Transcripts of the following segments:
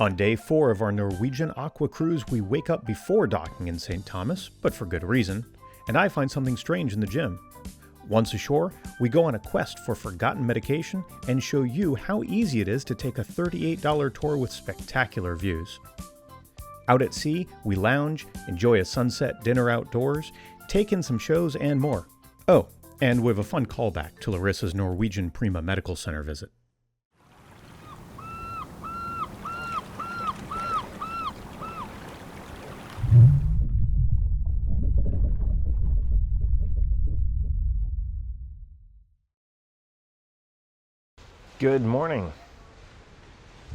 On day 4 of our Norwegian Aqua cruise, we wake up before docking in St. Thomas, but for good reason, and I find something strange in the gym. Once ashore, we go on a quest for forgotten medication and show you how easy it is to take a $38 tour with spectacular views. Out at sea, we lounge, enjoy a sunset dinner outdoors, take in some shows and more. Oh, and we have a fun callback to Larissa's Norwegian Prima Medical Center visit. Good morning.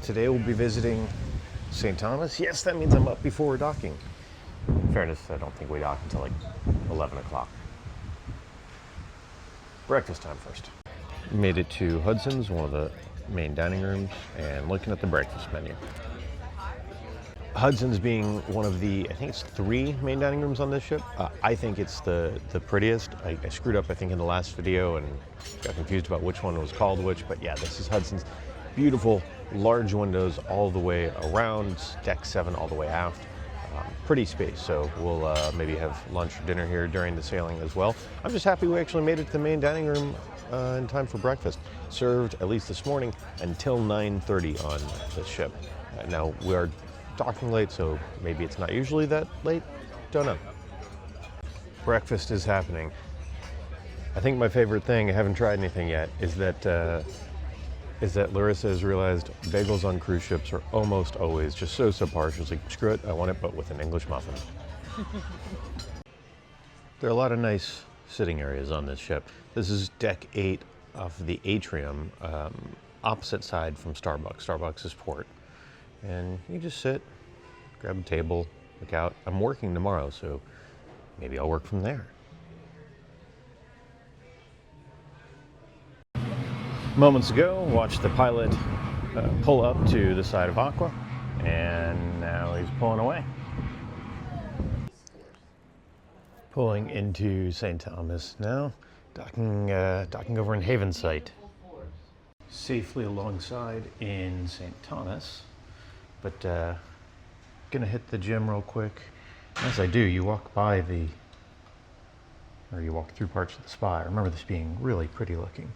Today we'll be visiting St. Thomas. Yes, that means I'm up before docking. In fairness, I don't think we dock until like 11 o'clock. Breakfast time first. Made it to Hudson's, one of the main dining rooms, and looking at the breakfast menu. Hudson's being one of the, I think it's 3 main dining rooms on this ship. I think it's the prettiest. I screwed up, I think, in the last video and got confused about which one was called which, but yeah, this is Hudson's. Beautiful, large windows all the way around, deck 7 all the way aft. Pretty space, so we'll maybe have lunch or dinner here during the sailing as well. I'm just happy we actually made it to the main dining room in time for breakfast. Served, at least this morning, until 9:30 on this ship. Now, we are docking late, so maybe it's not usually that late. Don't know. Breakfast is happening. I think my favorite thing, I haven't tried anything yet, is that Larissa has realized bagels on cruise ships are almost always just so subpar. She's like, screw it, I want it, but with an English muffin. There are a lot of nice sitting areas on this ship. This is deck 8 of the atrium, opposite side from Starbucks. Starbucks is port. And you just sit, grab a table, look out. I'm working tomorrow, so maybe I'll work from there. Moments ago, watched the pilot pull up to the side of Aqua, and now he's pulling away. Pulling into St. Thomas now, docking over in Havensight. Safely alongside in St. Thomas. But gonna hit the gym real quick. As I do, you walk through parts of the spa. I remember this being really pretty looking.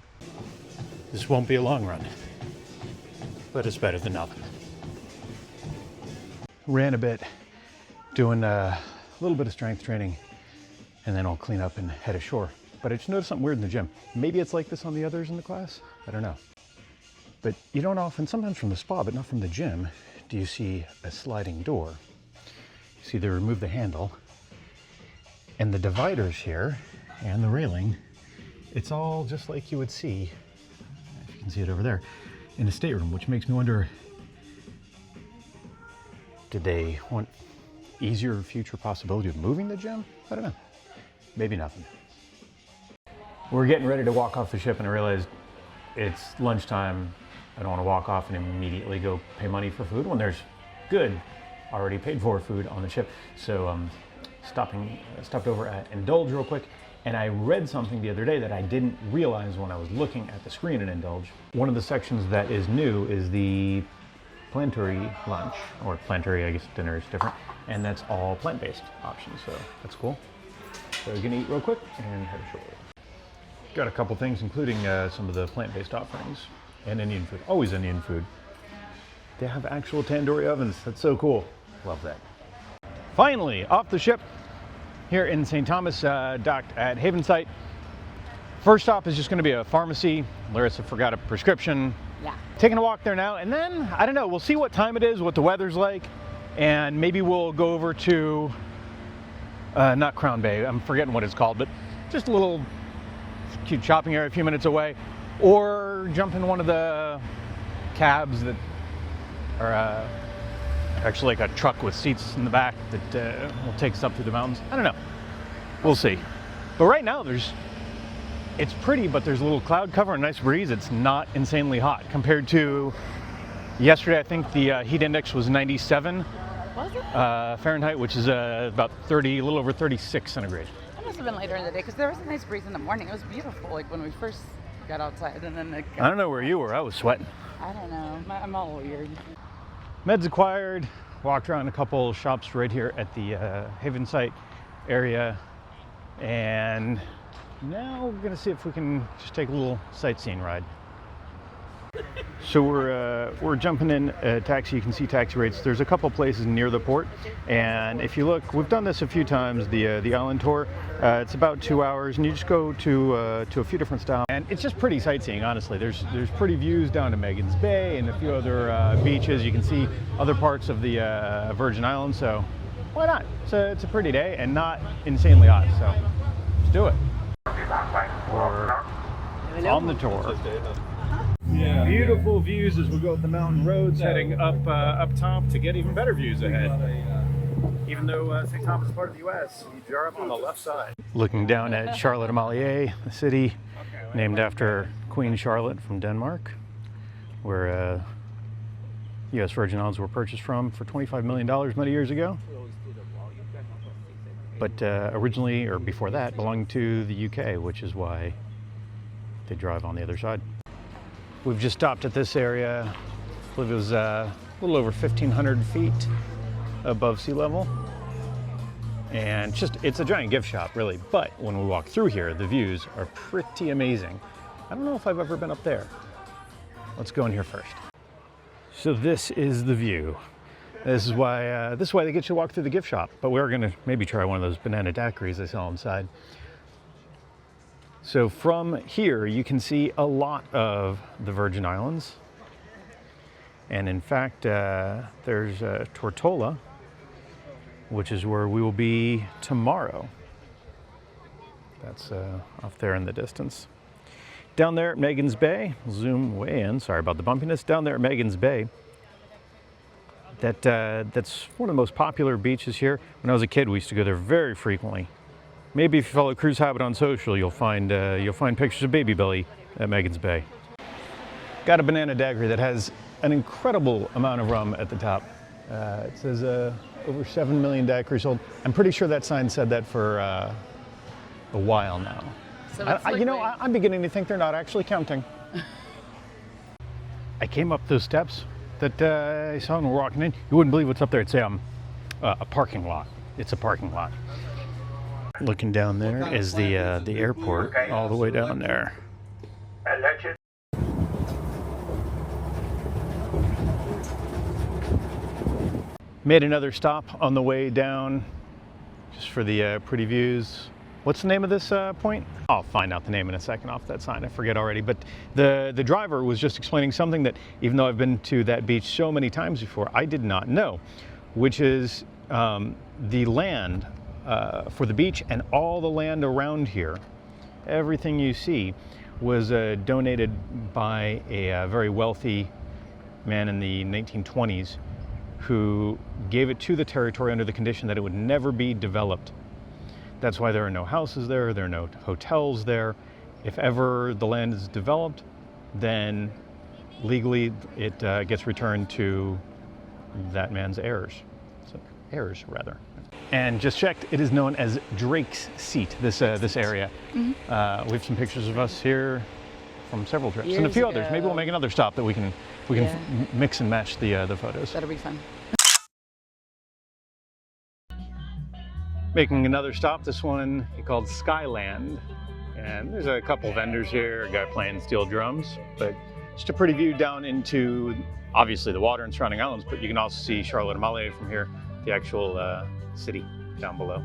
This won't be a long run, but it's better than nothing. Ran a bit, doing a little bit of strength training, and then I'll clean up and head ashore. But I just noticed something weird in the gym. Maybe it's like this on the others in the class, I don't know. But you don't often, sometimes from the spa, but not from the gym, do you see a sliding door. You see they remove the handle, and the dividers here and the railing, it's all just like you would see, if you can see it over there, in a stateroom, which makes me wonder, did they want easier future possibility of moving the gym? I don't know. Maybe nothing. We're getting ready to walk off the ship and I realized it's lunchtime. I don't want to walk off and immediately go pay money for food when there's good, already paid for food on the ship. So stopped over at Indulge real quick, and I read something the other day that I didn't realize when I was looking at the screen at Indulge. One of the sections that is new is the planetary lunch, or planetary, I guess dinner is different, and that's all plant-based options, so that's cool. So we're gonna eat real quick and head ashore. Got a couple things, including some of the plant-based offerings. And Indian food, always Indian food. They have actual tandoori ovens, that's so cool. Love that. Finally, off the ship here in St. Thomas, docked at Havensight. First stop is just gonna be a pharmacy. Larissa forgot a prescription. Yeah. Taking a walk there now, and then, I don't know, we'll see what time it is, what the weather's like, and maybe we'll go over to, not Crown Bay, I'm forgetting what it's called, but just a little cute shopping area a few minutes away. Or jump in one of the cabs that are actually like a truck with seats in the back that will take us up through the mountains. I don't know. We'll see. But right now it's pretty, but there's a little cloud cover and a nice breeze. It's not insanely hot compared to yesterday. I think the heat index was 97 Fahrenheit, which is about 30, a little over 36 centigrade. It must have been later in the day because there was a nice breeze in the morning. It was beautiful, like when we first got outside, and then I don't know where you were. I was sweating. I don't know. I'm all weird. Meds acquired, walked around a couple shops right here at the Haven site area, and now we're gonna see if we can just take a little sightseeing ride. So we're jumping in a taxi. You can see taxi rates. There's a couple places near the port, and if you look, we've done this a few times. The island tour. It's about 2 hours, and you just go to a few different styles, and it's just pretty sightseeing. Honestly, there's pretty views down to Magens Bay and a few other beaches. You can see other parts of the Virgin Islands. So why not? It's a pretty day and not insanely hot. So let's do it. We're on the tour. Yeah. Beautiful views as we go up the mountain roads, heading up top to get even better views ahead. Even though St. Thomas is part of the U.S., you are up on the left side. Looking down at Charlotte Amalie, the city named after Queen Charlotte from Denmark, where U.S. Virgin Islands were purchased from for $25 million many years ago. But originally, or before that, belonged to the UK, which is why they drive on the other side. We've just stopped at this area. I believe it was a little over 1,500 feet above sea level. And it's a giant gift shop, really. But when we walk through here, the views are pretty amazing. I don't know if I've ever been up there. Let's go in here first. So this is the view. This is why they get you to walk through the gift shop. But we're gonna maybe try one of those banana daiquiris I saw inside. So from here, you can see a lot of the Virgin Islands. And in fact, there's Tortola, which is where we will be tomorrow. That's off there in the distance. Down there at Magens Bay, zoom way in, sorry about the bumpiness. Down there at Magens Bay, that's one of the most popular beaches here. When I was a kid, we used to go there very frequently. Maybe if you follow Cruise Habit on social, you'll find pictures of Baby Billy at Magens Bay. Got a banana daiquiri that has an incredible amount of rum at the top. It says over 7 million daiquiris sold. I'm pretty sure that sign said that for a while now. So I'm beginning to think they're not actually counting. I came up those steps that I saw when we were walking in. You wouldn't believe what's up there. It's a parking lot. It's a parking lot. Looking down there is the airport all the way down there. Made another stop on the way down just for the pretty views. What's the name of this point? I'll find out the name in a second off that sign. I forget already. But the driver was just explaining something that, even though I've been to that beach so many times before, I did not know, which is the land for the beach and all the land around here. Everything you see was donated by a very wealthy man in the 1920s who gave it to the territory under the condition that it would never be developed. That's why there are no houses there, there are no hotels there. If ever the land is developed, then legally it gets returned to that man's heirs. So, heirs, rather. And just checked, it is known as Drake's Seat, this area. Mm-hmm. We have some pictures of us here from several trips and a few others. Maybe we'll make another stop that we can mix and match the photos. That'll be fun. Making another stop, this one called Skyland. And there's a couple vendors here, a guy playing steel drums, but just a pretty view down into, obviously, the water and surrounding islands, but you can also see Charlotte Amalie from here, the actual city down below.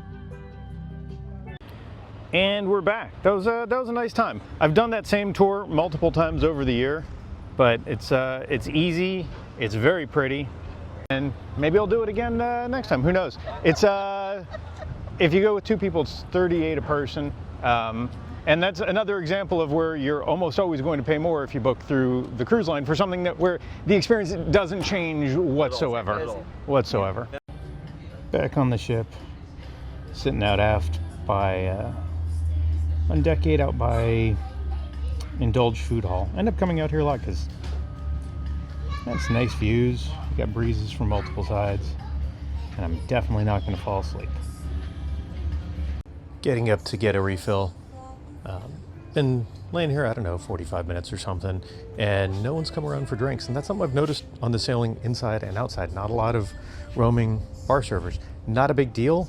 And we're back. That was a nice time. I've done that same tour multiple times over the year, but it's easy, it's very pretty, and maybe I'll do it again next time. Who knows? It's if you go with two people, it's $38 a person, and that's another example of where you're almost always going to pay more if you book through the cruise line for something where the experience doesn't change whatsoever. Back on the ship, sitting out aft by on deck 8 out by Indulge Food Hall. End up coming out here a lot because that's nice views. You got breezes from multiple sides, and I'm definitely not going to fall asleep. Getting up to get a refill. Been laying here, I don't know, 45 minutes or something, and no one's come around for drinks. And that's something I've noticed on the sailing inside and outside. Not a lot of roaming bar servers. Not a big deal.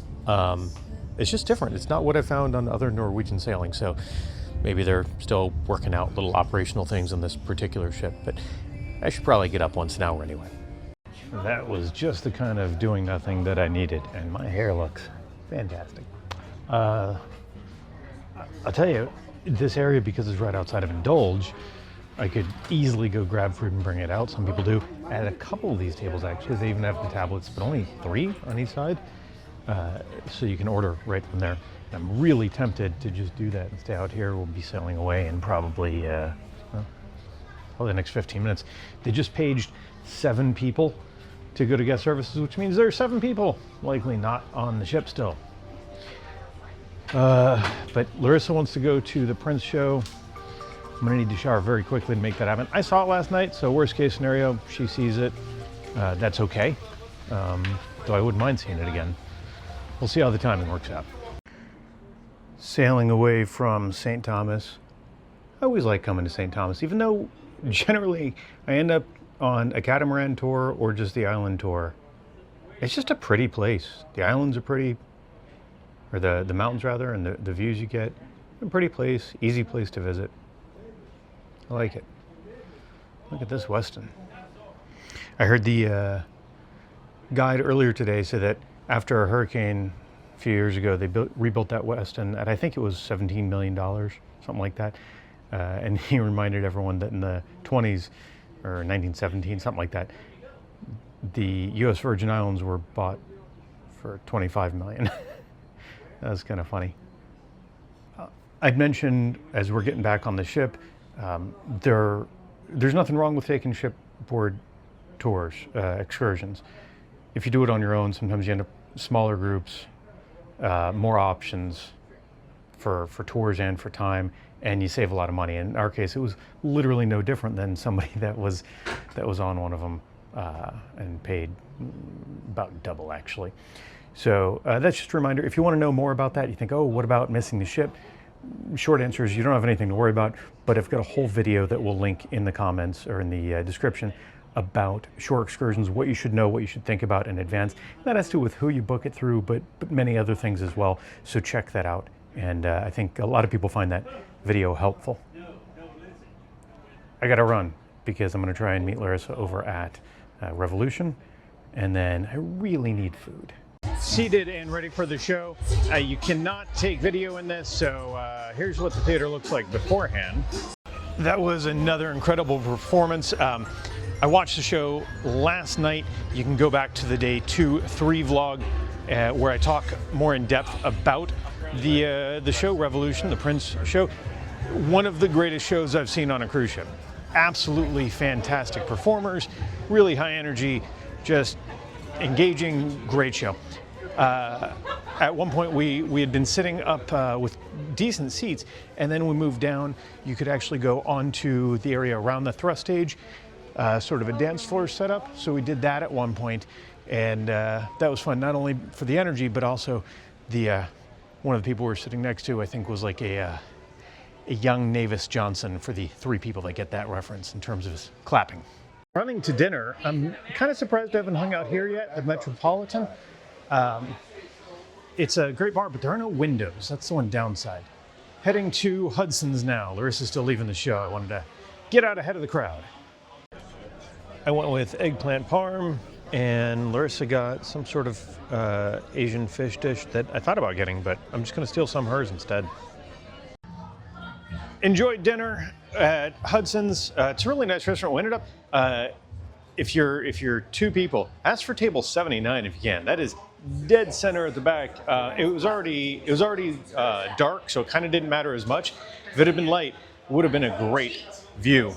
It's just different. It's not what I found on other Norwegian sailing. So maybe they're still working out little operational things on this particular ship, but I should probably get up once an hour anyway. That was just the kind of doing nothing that I needed, and my hair looks fantastic. I'll tell you, this area, because it's right outside of Indulge, I could easily go grab food and bring it out. Some people do. At a couple of these tables, actually, they even have the tablets, but only 3 on each side. So you can order right from there. I'm really tempted to just do that and stay out here. We'll be sailing away in probably the next 15 minutes. They just paged 7 people to go to guest services, which means there are 7 people likely not on the ship still. But Larissa wants to go to the Prince show. I'm gonna need to shower very quickly to make that happen. I saw it last night, so worst case scenario, she sees it. That's okay. Though I wouldn't mind seeing it again. We'll see how the timing works out. Sailing away from St. Thomas. I always like coming to St. Thomas, even though generally I end up on a catamaran tour or just the island tour. It's just a pretty place. The islands are pretty, or the mountains rather, and the views you get. A pretty place, easy place to visit. I like it. Look at this Weston. I heard the guide earlier today say that after a hurricane a few years ago, they rebuilt that Weston at, I think it was $17 million, something like that. And he reminded everyone that in the 20s, or 1917, something like that, the U.S. Virgin Islands were bought for $25 million. That was kind of funny. I'd mentioned, as we're getting back on the ship, there's nothing wrong with taking shipboard tours, excursions. If you do it on your own, sometimes you end up smaller groups, more options for tours and for time, and you save a lot of money. In our case, it was literally no different than somebody that was on one of them and paid about double, actually. So that's just a reminder. If you want to know more about that, you think, oh, what about missing the ship? Short answer is you don't have anything to worry about, but I've got a whole video that we'll link in the comments or in the description about shore excursions, what you should know, what you should think about in advance. That has to do with who you book it through, but many other things as well. So check that out. And I think a lot of people find that video helpful. I gotta run because I'm gonna try and meet Larissa over at Revolution, and then I really need food. Seated and ready for the show. You cannot take video in this, so here's what the theater looks like beforehand. That was another incredible performance. I watched the show last night. You can go back to the day 2-3 vlog where I talk more in depth about the show Revolution, the Prince show. One of the greatest shows I've seen on a cruise ship. Absolutely fantastic performers, really high energy, just engaging, great show. At one point we had been sitting up with decent seats, and then we moved down. You could actually go onto the area around the thrust stage, sort of a dance floor setup. So we did that at one point, and that was fun, not only for the energy, but also the one of the people we were sitting next to, I think, was like a young Navis Johnson, for the 3 people that get that reference in terms of his clapping. Running to dinner. I'm kind of surprised I haven't hung out here yet at Metropolitan. It's a great bar, but there are no windows. That's the one downside. Heading to Hudson's now. Larissa's still leaving the show. I wanted to get out ahead of the crowd. I went with eggplant parm, and Larissa got some sort of Asian fish dish that I thought about getting, but I'm just going to steal some of hers instead. Enjoyed dinner at Hudson's. It's a really nice restaurant. We ended up, if you're 2 people, ask for table 79 if you can. That is dead center at the back. It was already dark, so it kind of didn't matter as much. If it had been light, it would have been a great view.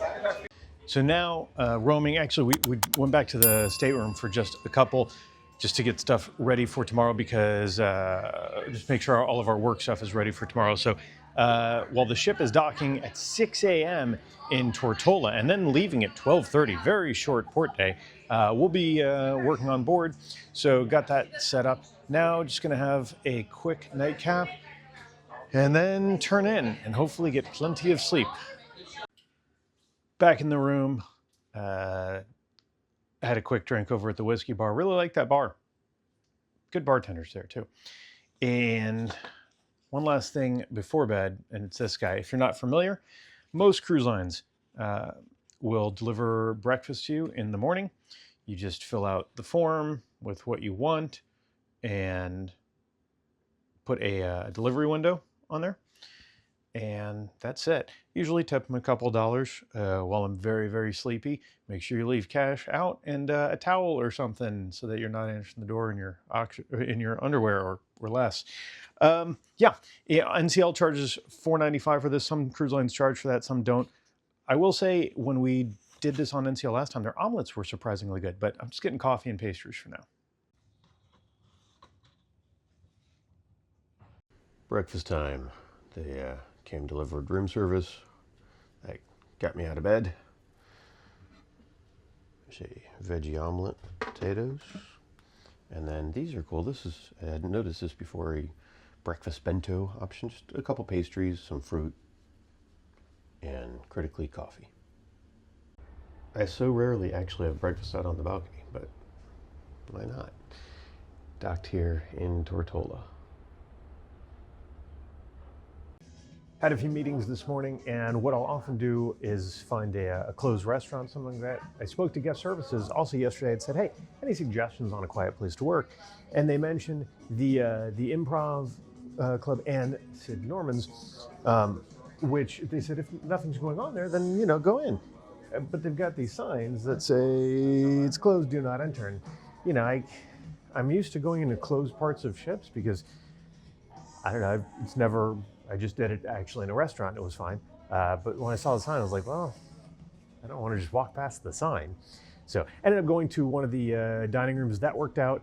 So now roaming. Actually, we went back to the stateroom for just a couple, just to get stuff ready for tomorrow, because just make sure all of our work stuff is ready for tomorrow. So while the ship is docking at 6 a.m. in Tortola and then leaving at 12:30, very short port day, we'll be working on board. So got that set up. Now just gonna have a quick nightcap, and then turn in and hopefully get plenty of sleep. Back in the room, had a quick drink over at the whiskey bar. Really like that bar. Good bartenders there too. And one last thing before bed, and it's this guy. If you're not familiar, most cruise lines will deliver breakfast to you in the morning. You just fill out the form with what you want and put a delivery window on there. And that's it. Usually tip them a couple dollars while I'm very, very sleepy. Make sure you leave cash out and a towel or something so that you're not answering the door in your underwear or less. Yeah, NCL charges $4.95 for this. Some cruise lines charge for that, some don't. I will say when we did this on NCL last time, their omelets were surprisingly good, but I'm just getting coffee and pastries for now. Breakfast time. They came delivered room service. That got me out of bed. There's a veggie omelet, potatoes. And then these are cool. I hadn't noticed this before, a breakfast bento option. Just a couple pastries, some fruit, and critically coffee. I so rarely actually have breakfast out on the balcony, but why not? Docked here in Tortola. Had a few meetings this morning, and what I'll often do is find a closed restaurant, something like that. I spoke to guest services also yesterday and said, hey, any suggestions on a quiet place to work? And they mentioned the Improv Club and Sid Norman's, which they said if nothing's going on there, then, go in. But they've got these signs that say it's closed, do not enter. And, I'm used to going into closed parts of ships because, I don't know, I just did it actually in a restaurant. It was fine. But when I saw the sign, I was like, well, I don't want to just walk past the sign. So I ended up going to one of the dining rooms. That worked out.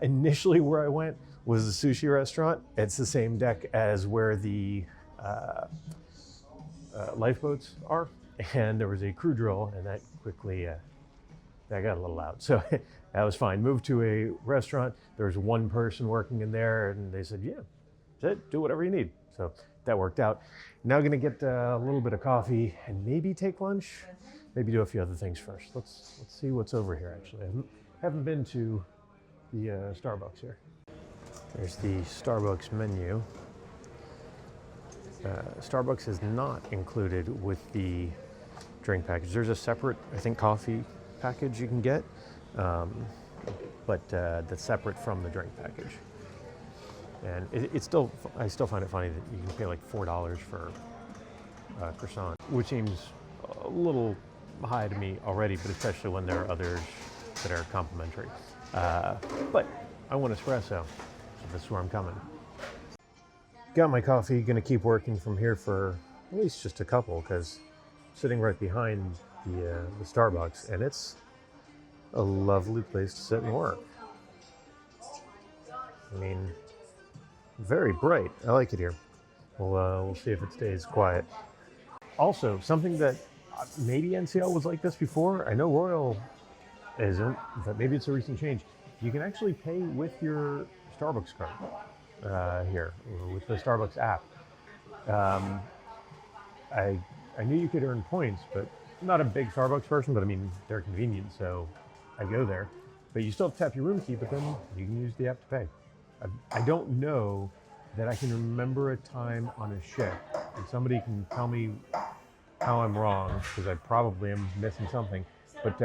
Initially where I went was a sushi restaurant. It's the same deck as where the lifeboats are. And there was a crew drill, and that quickly, that got a little loud. So that was fine. Moved to a restaurant. There was one person working in there, and they said, yeah, that's it, do whatever you need. So that worked out. Now gonna get a little bit of coffee and maybe take lunch, maybe do a few other things first. Let's see what's over here actually. I haven't been to the Starbucks here. There's the Starbucks menu. Starbucks is not included with the drink package. There's a separate, I think, coffee package you can get, but that's separate from the drink package. And I still find it funny that you can pay like $4 for a croissant, which seems a little high to me already, but especially when there are others that are complimentary. But I want espresso, so that's where I'm coming. Got my coffee, gonna keep working from here for at least just a couple, because I'm sitting right behind the Starbucks, and it's a lovely place to sit and work. I mean, very bright. I like it here. We'll see if it stays quiet. Also, something that maybe NCL was like this before. I know Royal isn't, but maybe it's a recent change. You can actually pay with your Starbucks card here, with the Starbucks app. I knew you could earn points, but I'm not a big Starbucks person, but I mean, they're convenient, so I go there. But you still have to tap your room key, but then you can use the app to pay. I don't know that I can remember a time on a ship, and somebody can tell me how I'm wrong, because I probably am missing something. But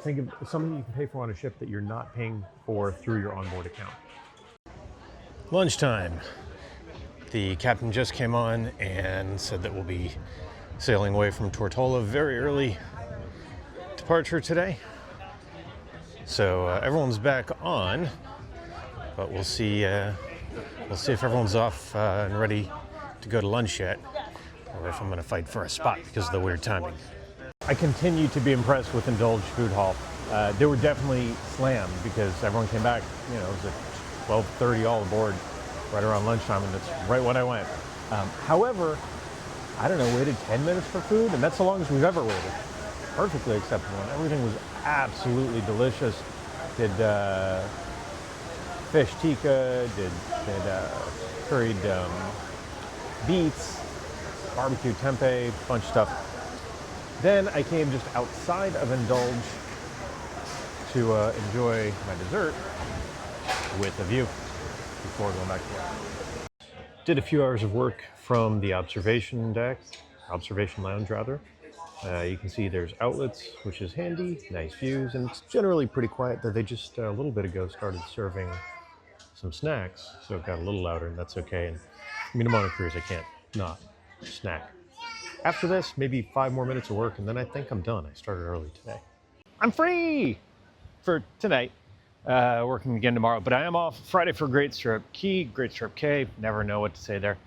think of something you can pay for on a ship that you're not paying for through your onboard account. Lunchtime. The captain just came on and said that we'll be sailing away from Tortola. Very early departure today. So everyone's back on, but we'll see if everyone's off and ready to go to lunch yet, or if I'm going to fight for a spot because of the weird timing. I continue to be impressed with Indulge Food Hall. They were definitely slammed because everyone came back, it was at 12:30 all aboard right around lunchtime, and that's right when I went. However, I don't know, waited 10 minutes for food, and that's the longest we've ever waited. Perfectly acceptable, and everything was absolutely delicious. Did fish tikka, did curried beets, barbecue tempeh, bunch of stuff. Then I came just outside of Indulge to enjoy my dessert with a view before going back to work. Did a few hours of work from the observation lounge rather. You can see there's outlets, which is handy, nice views, and it's generally pretty quiet. Though they just a little bit ago started serving some snacks, so it got a little louder, and that's okay. And I mean, I'm on a cruise, I can't not snack. After this, maybe 5 more minutes of work, and then I think I'm done. I started early today. I'm free for tonight. Working again tomorrow, but I am off Friday for Great Stirrup Key, Great Stirrup Cay. Never know what to say there.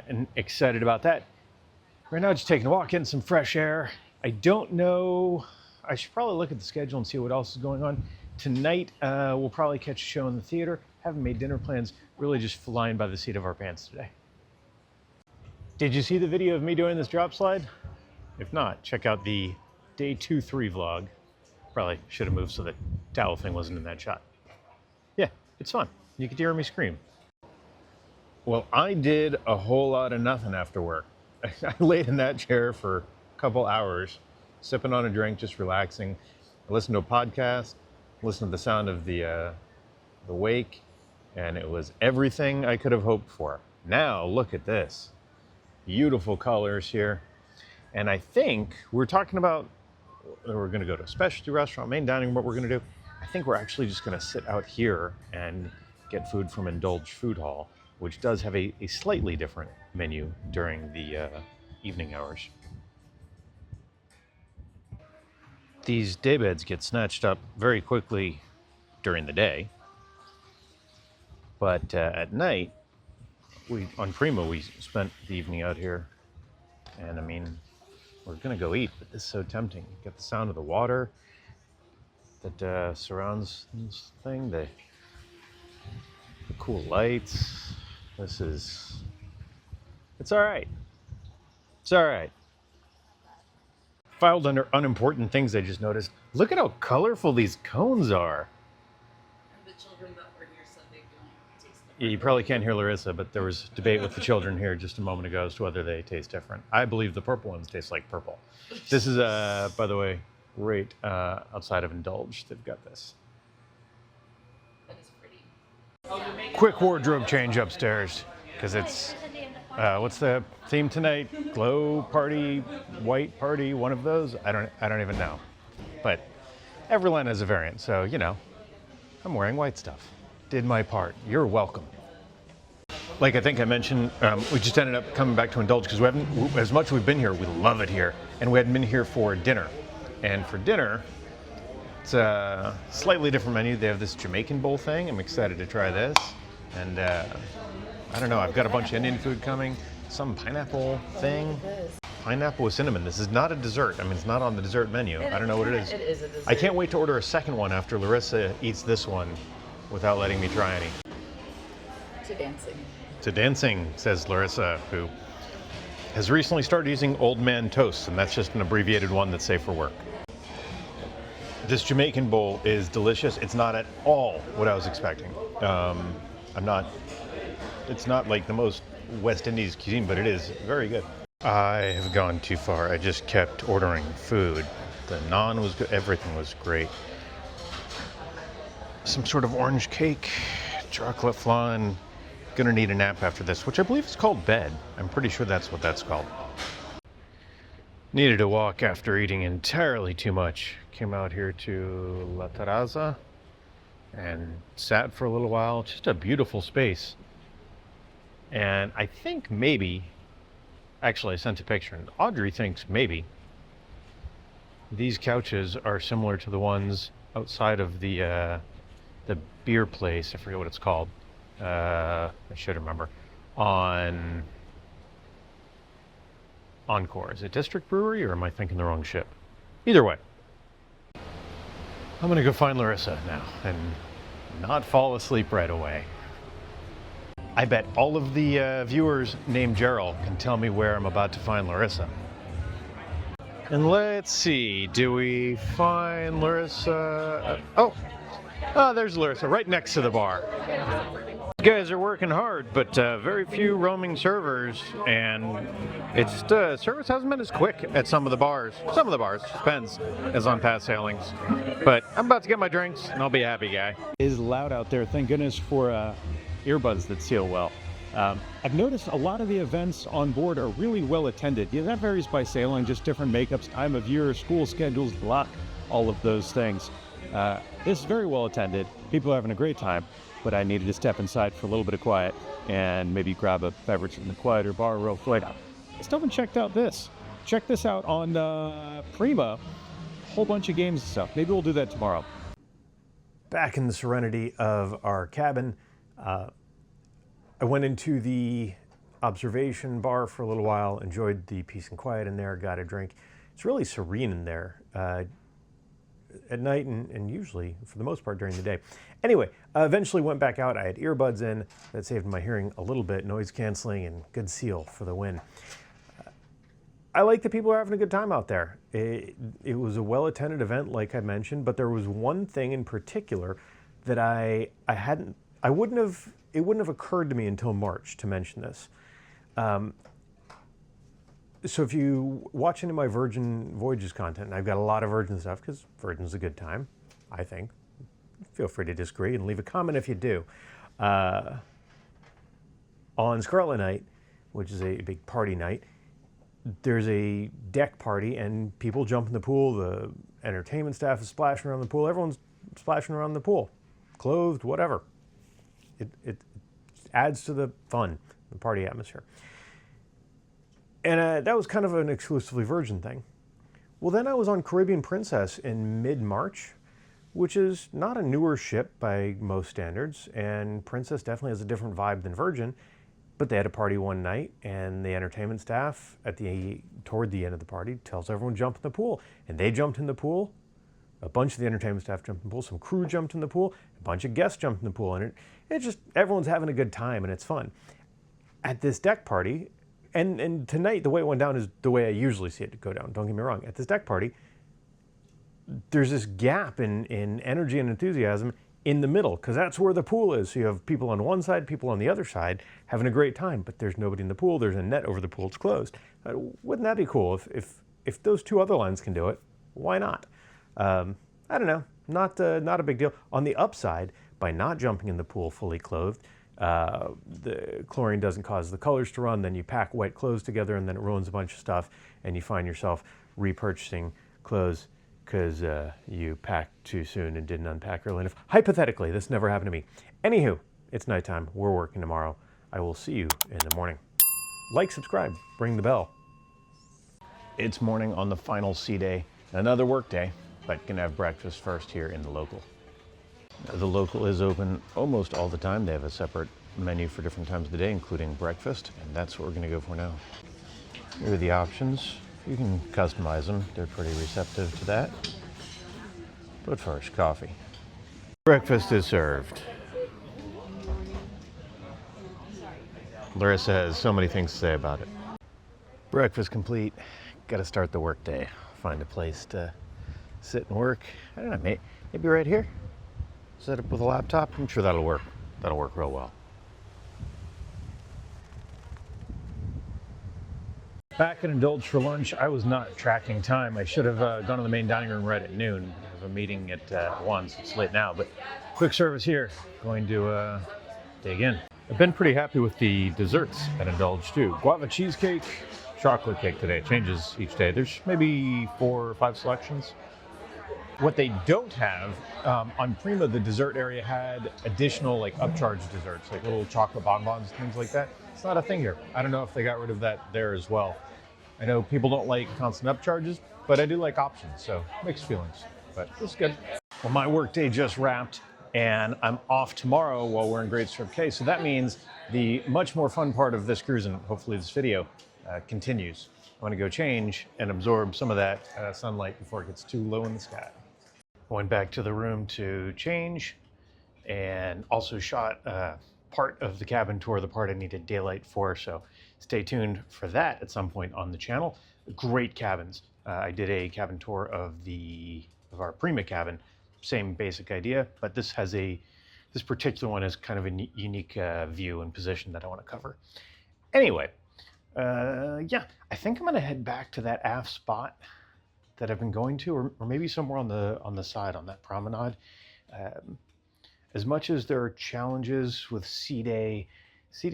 And excited about that. Right now, just taking a walk, getting some fresh air. I don't know. I should probably look at the schedule and see what else is going on. Tonight, we'll probably catch a show in the theater. Haven't made dinner plans. Really just flying by the seat of our pants today. Did you see the video of me doing this drop slide? If not, check out the day 2-3 vlog. Probably should have moved so that towel thing wasn't in that shot. Yeah, it's fun. You could hear me scream. Well, I did a whole lot of nothing after work. I laid in that chair for a couple hours, sipping on a drink, just relaxing. I listened to a podcast, listened to the sound of the wake, and it was everything I could have hoped for. Now, look at this. Beautiful colors here. And I think we're talking about we're going to go to a specialty restaurant, main dining room. What we're going to do, I think we're actually just going to sit out here and get food from Indulge Food Hall, which does have a slightly different menu during the evening hours. These daybeds get snatched up very quickly during the day, but at night, on Prima, we spent the evening out here, and I mean, we're gonna go eat, but this is so tempting. You get the sound of the water that surrounds this thing, the cool lights. It's all right. It's all right. Filed under unimportant things, I just noticed. Look at how colorful these cones are. And the children that were here said they don't taste different. You probably can't hear Larissa, but there was debate with the children here just a moment ago as to whether they taste different. I believe the purple ones taste like purple. This is, by the way, right outside of Indulge. They've got this. That is pretty. Quick wardrobe change upstairs, because it's, what's the theme tonight? Glow party, white party, one of those? I don't even know. But Everland has a variant, so, you know, I'm wearing white stuff. Did my part. You're welcome. Like I think I mentioned, we just ended up coming back to Indulge because we haven't, as much as we've been here, we love it here. And we hadn't been here for dinner. And for dinner, it's a slightly different menu. They have this Jamaican bowl thing. I'm excited to try this. And I don't know, I've got a bunch of Indian food coming. Some pineapple thing. Pineapple with cinnamon. This is not a dessert. I mean, it's not on the dessert menu. I don't know what it is. It is a dessert. I can't wait to order a second one after Larissa eats this one without letting me try any. To dancing. To dancing, says Larissa, who has recently started using Old Man Toast, and that's just an abbreviated one that's safe for work. This Jamaican bowl is delicious. It's not at all what I was expecting. It's not like the most West Indies cuisine, but it is very good. I have gone too far. I just kept ordering food. The naan was good. Everything was great. Some sort of orange cake, chocolate flan. Gonna need a nap after this, which I believe is called bed. I'm pretty sure that's what that's called. Needed a walk after eating entirely too much. Came out here to La Terraza and sat for a little while. Just a beautiful space. And I think maybe, actually I sent a picture, and Audrey thinks maybe these couches are similar to the ones outside of the beer place. I forget what it's called. I should remember. On Encore. Is it District Brewery, or am I thinking the wrong ship? Either way. I'm gonna go find Larissa now and not fall asleep right away. I bet all of the viewers named Gerald can tell me where I'm about to find Larissa. And let's see, do we find Larissa? Oh, there's Larissa, right next to the bar. guys are working hard, but very few roaming servers, and it's service hasn't been as quick at some of the bars. Some of the bars, depends, as on past sailings. But I'm about to get my drinks, and I'll be a happy guy. It is loud out there. Thank goodness for earbuds that seal well. I've noticed a lot of the events on board are really well attended. Yeah, that varies by sailing, just different makeups, time of year, school schedules, luck, all of those things. This is very well attended. People are having a great time, but I needed to step inside for a little bit of quiet and maybe grab a beverage in the quieter bar real quick. I still haven't checked out this. Check this out on Prima. A whole bunch of games and stuff. Maybe we'll do that tomorrow. Back in the serenity of our cabin, I went into the observation bar for a little while, enjoyed the peace and quiet in there, got a drink. It's really serene in there at night and usually, for the most part, during the day. Anyway, eventually went back out. I had earbuds in. That saved my hearing a little bit, noise canceling and good seal for the win. I like that people are having a good time out there. It was a well-attended event, like I mentioned, but there was one thing in particular that it wouldn't have occurred to me until March to mention this. So if you watch any of my Virgin Voyages content, and I've got a lot of Virgin stuff, because Virgin's a good time, I think. Feel free to disagree and leave a comment if you do. On Scarlet Night, which is a big party night, there's a deck party and people jump in the pool. The entertainment staff is splashing around the pool. Everyone's splashing around the pool, clothed, whatever. It adds to the fun, the party atmosphere. And that was kind of an exclusively Virgin thing. Well, then I was on Caribbean Princess in mid-March, which is not a newer ship by most standards, and Princess definitely has a different vibe than Virgin, but they had a party one night, and the entertainment staff toward the end of the party tells everyone to jump in the pool, and they jumped in the pool. A bunch of the entertainment staff jumped in the pool, some crew jumped in the pool, a bunch of guests jumped in the pool, and it just, everyone's having a good time, and it's fun. At this deck party, and tonight, the way it went down is the way I usually see it go down, don't get me wrong. At this deck party, there's this gap in energy and enthusiasm in the middle, because that's where the pool is. So you have people on one side, people on the other side, having a great time, but there's nobody in the pool. There's a net over the pool, it's closed. Wouldn't that be cool? If those two other lines can do it, why not? I don't know, not a big deal. On the upside, by not jumping in the pool fully clothed, the chlorine doesn't cause the colors to run, then you pack wet clothes together and then it ruins a bunch of stuff, and you find yourself repurchasing clothes because you packed too soon and didn't unpack early enough. Hypothetically, this never happened to me. Anywho, it's nighttime, we're working tomorrow. I will see you in the morning. Like, subscribe, ring the bell. It's morning on the final sea day, another work day, but gonna have breakfast first here in the local. The local is open almost all the time. They have a separate menu for different times of the day, including breakfast, and that's what we're gonna go for now. Here are the options. You can customize them. They're pretty receptive to that. But first, coffee. Breakfast is served. Larissa has so many things to say about it. Breakfast complete. Gotta start the work day. Find a place to sit and work. I don't know, maybe right here. Set up with a laptop. I'm sure that'll work. That'll work real well. Back at Indulge for lunch. I was not tracking time. I should have gone to the main dining room right at noon. I have a meeting at 1, so it's late now, but quick service here. Going to dig in. I've been pretty happy with the desserts at Indulge too. Guava cheesecake, chocolate cake today. It changes each day. There's maybe 4 or 5 selections. What they don't have, on Prima, the dessert area had additional like upcharge desserts, like little chocolate bonbons, things like that. It's not a thing here. I don't know if they got rid of that there as well. I know people don't like constant upcharges, but I do like options, so mixed feelings, but it's good. Well, my work day just wrapped and I'm off tomorrow while we're in Great Stirrup Cay. So that means the much more fun part of this cruise, and hopefully this video, continues. I want to go change and absorb some of that sunlight before it gets too low in the sky. I went back to the room to change and also shot part of the cabin tour, the part I needed daylight for, so stay tuned for that at some point on the channel. Great cabins. I did a cabin tour of our Prima cabin, same basic idea, but this has a this particular one is kind of a unique view and position that I want to cover. Anyway, yeah, I think I'm going to head back to that aft spot that I've been going to, or maybe somewhere on the side on that promenade. As much as there are challenges with seating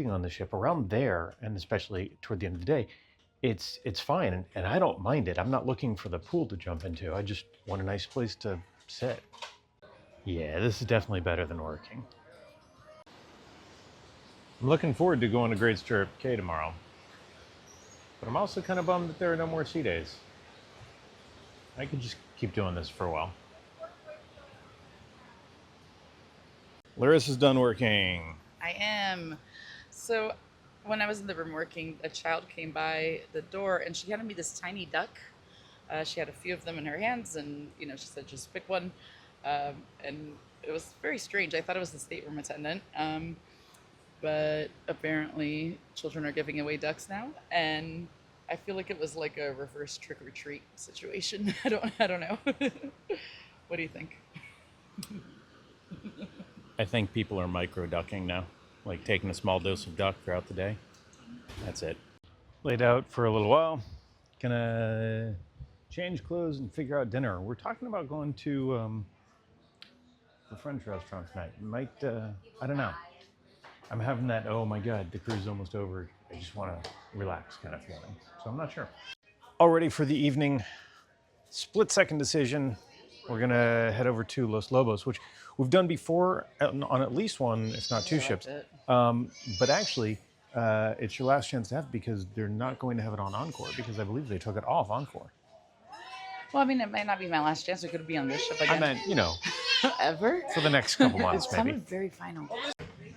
on the ship around there, and especially toward the end of the day, it's fine, and I don't mind it. I'm not looking for the pool to jump into. I just want a nice place to sit. Yeah, this is definitely better than working. I'm looking forward to going to Great Stirrup Cay tomorrow, but I'm also kind of bummed that there are no more sea days. I could just keep doing this for a while. Larissa's done working. I am. So when I was in the room working, a child came by the door and she handed me this tiny duck. She had a few of them in her hands, and she said just pick one. And it was very strange. I thought it was the stateroom attendant. But apparently children are giving away ducks now, and I feel like it was like a reverse trick-or-treat situation. I don't know. What do you think? I think people are micro-ducking now, like taking a small dose of duck throughout the day. That's it. Laid out for a little while. Gonna change clothes and figure out dinner. We're talking about going to the French restaurant tonight. Might, I don't know. I'm having that, oh my God, the cruise is almost over, I just want to relax kind of feeling. So I'm not sure. All ready for the evening. Split-second decision. We're going to head over to Los Lobos, which we've done before on at least one, if not two ships. But actually, it's your last chance to have it because they're not going to have it on Encore because I believe they took it off Encore. Well, I mean, it might not be my last chance. It could be on this ship again. I meant, Ever? for the next couple months, It maybe. sounded very final.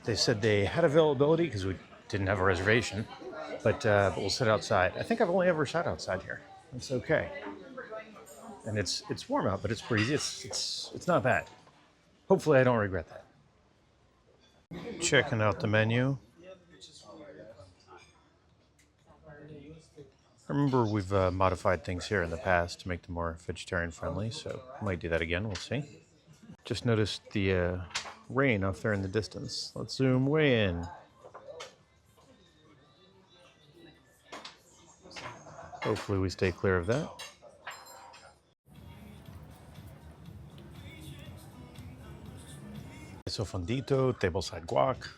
They said they had availability because we didn't have a reservation, but we'll sit outside. I think I've only ever sat outside here. It's okay, and it's warm out, but it's breezy. It's not bad. Hopefully, I don't regret that. Checking out the menu. I remember we've modified things here in the past to make them more vegetarian friendly, so I might do that again. We'll see. Just noticed the rain off there in the distance. Let's zoom way in. Hopefully we stay clear of that. Queso fondito, tableside guac,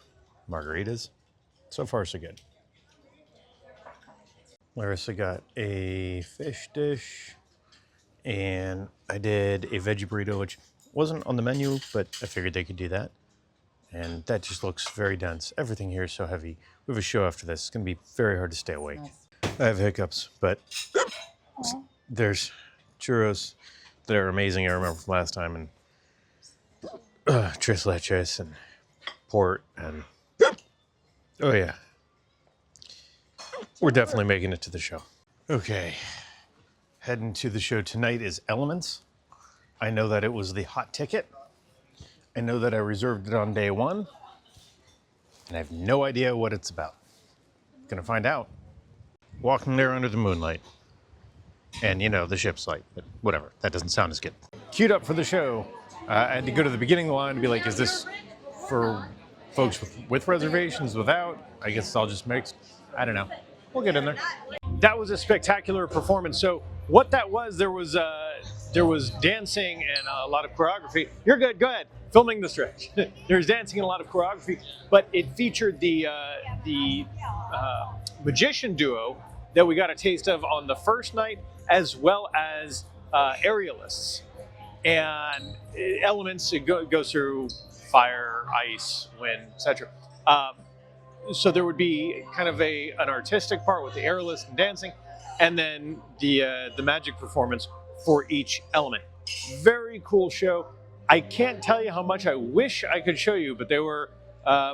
margaritas. So far so good. Larissa got a fish dish, and I did a veggie burrito, which wasn't on the menu, but I figured they could do that. And that just looks very dense. Everything here is so heavy. We have a show after this. It's going to be very hard to stay awake. I have hiccups, but there's churros that are amazing. I remember from last time, and tres leches and port, and oh yeah. We're definitely making it to the show. Okay, heading to the show tonight is Elements. I know that it was the hot ticket. I know that I reserved it on day one, and I have no idea what it's about. Gonna find out. Walking there under the moonlight. And the ship's light, but whatever, that doesn't sound as good. Queued up for the show. I had to go to the beginning of the line and be like, is this for folks with reservations, without? I guess it's all just mixed. I don't know. We'll get in there. That was a spectacular performance. So what that was, there was dancing and a lot of choreography. You're good, go ahead. Filming the stretch. There's dancing and a lot of choreography, but it featured the magician duo that we got a taste of on the first night, as well as aerialists. And elements, it goes through fire, ice, wind, etc. So there would be kind of an artistic part with the aerialists and dancing, and then the magic performance for each element. Very cool show. I can't tell you how much I wish I could show you, but they were,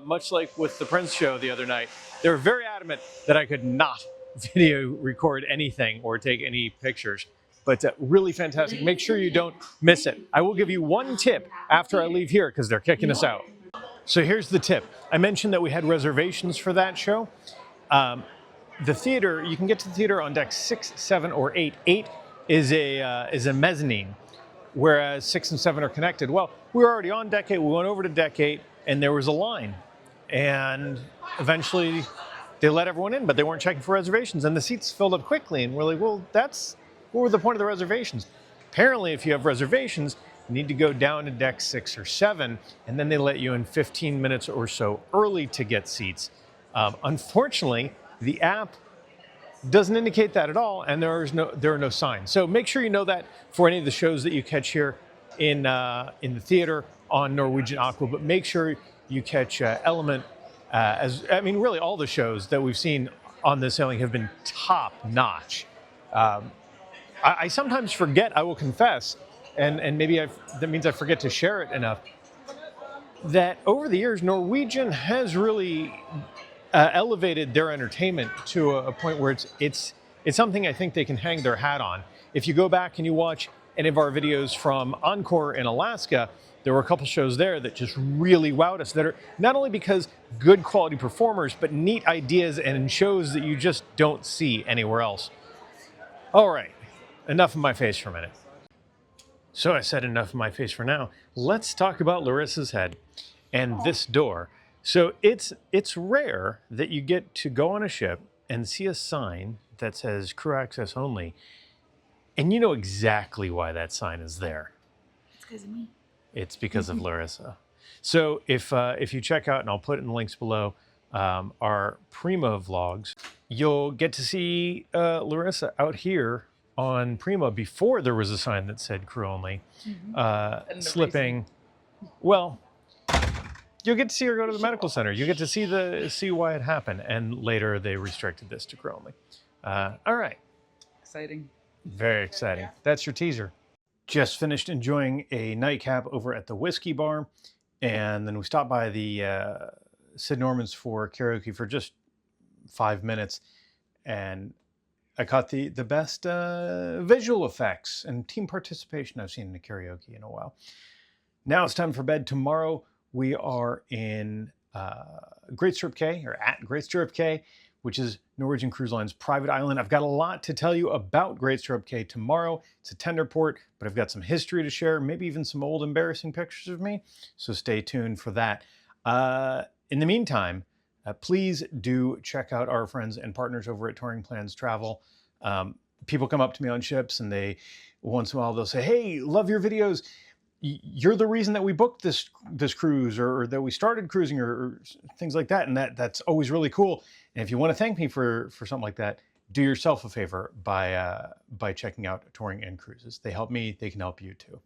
much like with the Prince show the other night, they were very adamant that I could not video record anything or take any pictures. But really fantastic. Make sure you don't miss it. I will give you one tip after I leave here because they're kicking us out. So here's the tip. I mentioned that we had reservations for that show. The theater, you can get to the theater on deck 6, 7, or 8. 8 is a mezzanine, whereas 6 and 7 are connected. Well, we were already on deck 8. We went over to deck 8. and there was a line. And eventually they let everyone in, but they weren't checking for reservations, and the seats filled up quickly. And we're like, well, what were the point of the reservations? Apparently, if you have reservations, you need to go down to deck 6 or 7, and then they let you in 15 minutes or so early to get seats. Unfortunately, the app doesn't indicate that at all, and there are no signs. So make sure you know that for any of the shows that you catch here in the theater on Norwegian Aqua. But make sure you catch Element. Really, all the shows that we've seen on this sailing have been top notch. I sometimes forget, I will confess, and maybe that means I forget to share it enough, that over the years, Norwegian has really elevated their entertainment to a point where it's something I think they can hang their hat on. If you go back and you watch any of our videos from Encore in Alaska, there were a couple shows there that just really wowed us, that are not only because good quality performers, but neat ideas and in shows that you just don't see anywhere else. All right, enough of my face for a minute. So I said enough of my face for now. Let's talk about Larissa's head and this door. So it's rare that you get to go on a ship and see a sign that says crew access only, and you know exactly why that sign is there. It's because of me. It's because of Larissa. So if you check out, and I'll put it in the links below, our Prima vlogs, you'll get to see Larissa out here on Prima before there was a sign that said crew only, slipping. Well, you'll get to see her go to the medical center. You get to see why it happened, and later they restricted this to crew only. All right. Exciting. Very exciting. That's your teaser. Just finished enjoying a nightcap over at the Whiskey Bar, and then we stopped by the Sid Norman's for karaoke for just 5 minutes, and I caught the best visual effects and team participation I've seen in a karaoke in a while. Now it's time for bed. Tomorrow we are in Great Stirrup Cay, or at Great Stirrup Cay, which is Norwegian Cruise Line's private island. I've got a lot to tell you about Great Stirrup Cay tomorrow. It's a tender port, but I've got some history to share, maybe even some old embarrassing pictures of me. So stay tuned for that. In the meantime, please do check out our friends and partners over at Touring Plans Travel. People come up to me on ships, and once in a while they'll say, "Hey, love your videos. You're the reason that we booked this cruise, or that we started cruising," or things like that. And that's always really cool. And if you want to thank me for something like that, do yourself a favor by checking out Touring and Cruises. They help me, they can help you too.